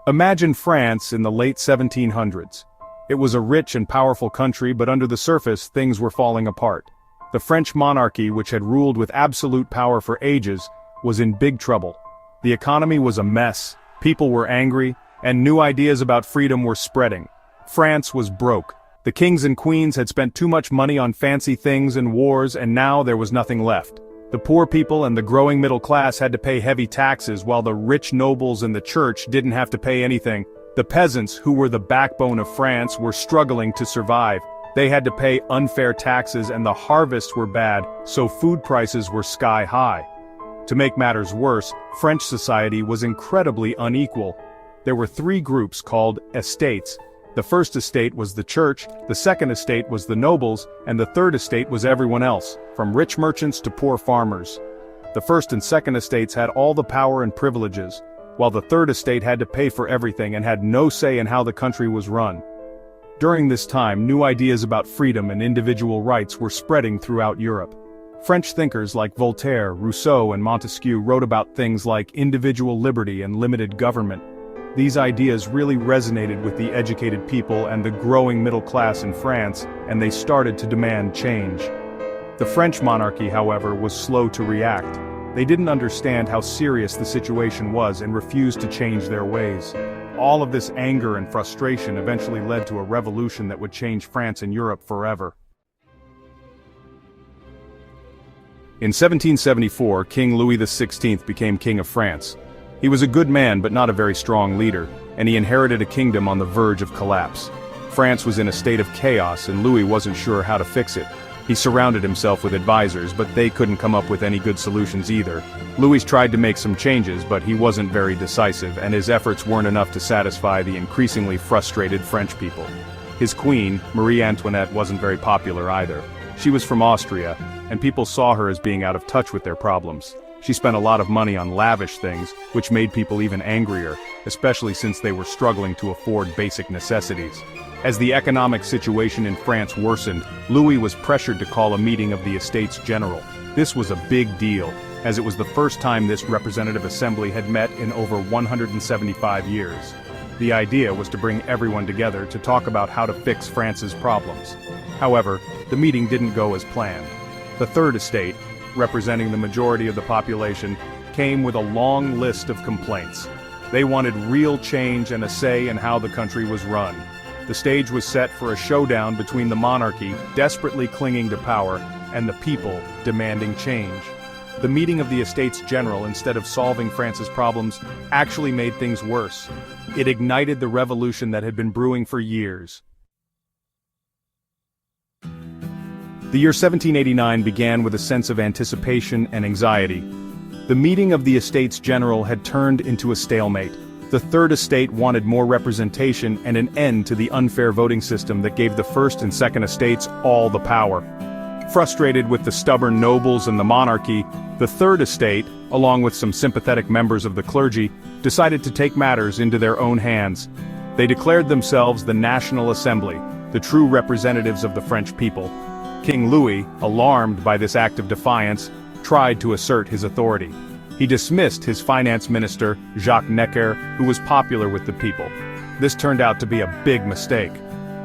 Imagine France in the late 1700s. It was a rich and powerful country, but under the surface, things were falling apart. The French monarchy, which had ruled with absolute power for ages, was in big trouble. The economy was a mess, people were angry, and new ideas about freedom were spreading. France was broke. The kings and queens had spent too much money on fancy things and wars, and now there was nothing left. The poor people and the growing middle class had to pay heavy taxes, while the rich nobles and the church didn't have to pay anything. The peasants, who were the backbone of France, were struggling to survive. They had to pay unfair taxes, and the harvests were bad, so food prices were sky high. To make matters worse, French society was incredibly unequal. There were three groups called estates. The first estate was the church, the second estate was the nobles, and the third estate was everyone else, from rich merchants to poor farmers. The first and second estates had all the power and privileges, while the third estate had to pay for everything and had no say in how the country was run. During this time, new ideas about freedom and individual rights were spreading throughout Europe. French thinkers like Voltaire, Rousseau, and Montesquieu wrote about things like individual liberty and limited government. These ideas really resonated with the educated people and the growing middle class in France, and they started to demand change. The French monarchy, however, was slow to react. They didn't understand how serious the situation was and refused to change their ways. All of this anger and frustration eventually led to a revolution that would change France and Europe forever. In 1774, King Louis XVI became King of France. He was a good man but not a very strong leader, and he inherited a kingdom on the verge of collapse. France was in a state of chaos and Louis wasn't sure how to fix it. He surrounded himself with advisors, but they couldn't come up with any good solutions either. Louis tried to make some changes, but he wasn't very decisive, and his efforts weren't enough to satisfy the increasingly frustrated French people. His queen, Marie Antoinette, wasn't very popular either. She was from Austria, and people saw her as being out of touch with their problems. She spent a lot of money on lavish things, which made people even angrier, especially since they were struggling to afford basic necessities. As the economic situation in France worsened, Louis was pressured to call a meeting of the Estates General. This was a big deal, as it was the first time this representative assembly had met in over 175 years. The idea was to bring everyone together to talk about how to fix France's problems. However, the meeting didn't go as planned. The Third Estate, representing the majority of the population, came with a long list of complaints. They wanted real change and a say in how the country was run. The stage was set for a showdown between the monarchy, desperately clinging to power, and the people, demanding change. The meeting of the Estates General, instead of solving France's problems, actually made things worse. It ignited the revolution that had been brewing for years. The year 1789 began with a sense of anticipation and anxiety. The meeting of the Estates General had turned into a stalemate. The Third Estate wanted more representation and an end to the unfair voting system that gave the First and Second Estates all the power. Frustrated with the stubborn nobles and the monarchy, the Third Estate, along with some sympathetic members of the clergy, decided to take matters into their own hands. They declared themselves the National Assembly, the true representatives of the French people. King Louis, alarmed by this act of defiance, tried to assert his authority. He dismissed his finance minister, Jacques Necker, who was popular with the people. This turned out to be a big mistake.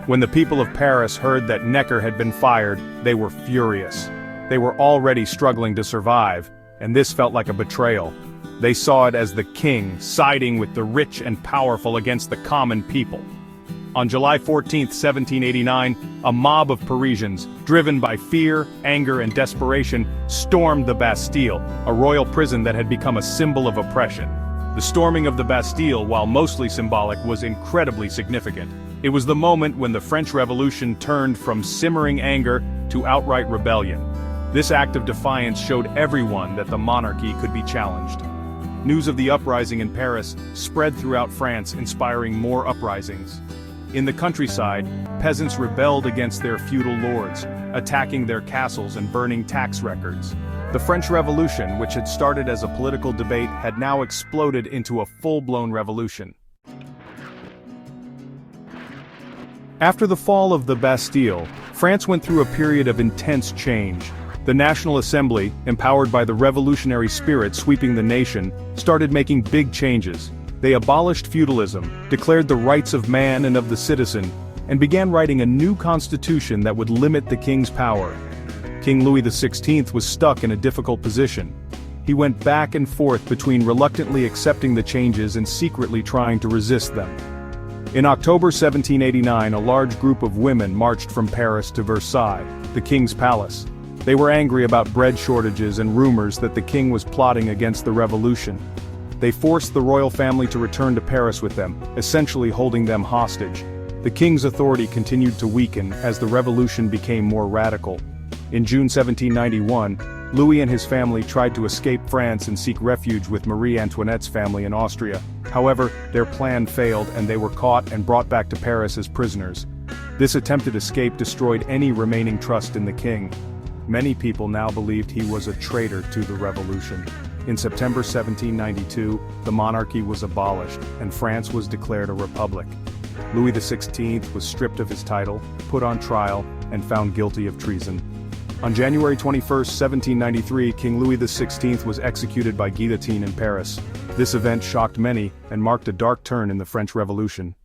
When the people of Paris heard that Necker had been fired, they were furious. They were already struggling to survive, and this felt like a betrayal. They saw it as the king siding with the rich and powerful against the common people. On July 14, 1789, a mob of Parisians, driven by fear, anger, and desperation, stormed the Bastille, a royal prison that had become a symbol of oppression. The storming of the Bastille, while mostly symbolic, was incredibly significant. It was the moment when the French Revolution turned from simmering anger to outright rebellion. This act of defiance showed everyone that the monarchy could be challenged. News of the uprising in Paris spread throughout France, inspiring more uprisings. In the countryside, peasants rebelled against their feudal lords, attacking their castles and burning tax records. The French Revolution, which had started as a political debate, had now exploded into a full-blown revolution. After the fall of the Bastille, France went through a period of intense change. The National Assembly, empowered by the revolutionary spirit sweeping the nation, started making big changes. They abolished feudalism, declared the rights of man and of the citizen, and began writing a new constitution that would limit the king's power. King Louis XVI was stuck in a difficult position. He went back and forth between reluctantly accepting the changes and secretly trying to resist them. In October 1789, a large group of women marched from Paris to Versailles, the king's palace. They were angry about bread shortages and rumors that the king was plotting against the revolution. They forced the royal family to return to Paris with them, essentially holding them hostage. The king's authority continued to weaken as the revolution became more radical. In June 1791, Louis and his family tried to escape France and seek refuge with Marie Antoinette's family in Austria. However, their plan failed and they were caught and brought back to Paris as prisoners. This attempted escape destroyed any remaining trust in the king. Many people now believed he was a traitor to the revolution. In September 1792, the monarchy was abolished, and France was declared a republic. Louis XVI was stripped of his title, put on trial, and found guilty of treason. On January 21, 1793, King Louis XVI was executed by guillotine in Paris. This event shocked many and marked a dark turn in the French Revolution.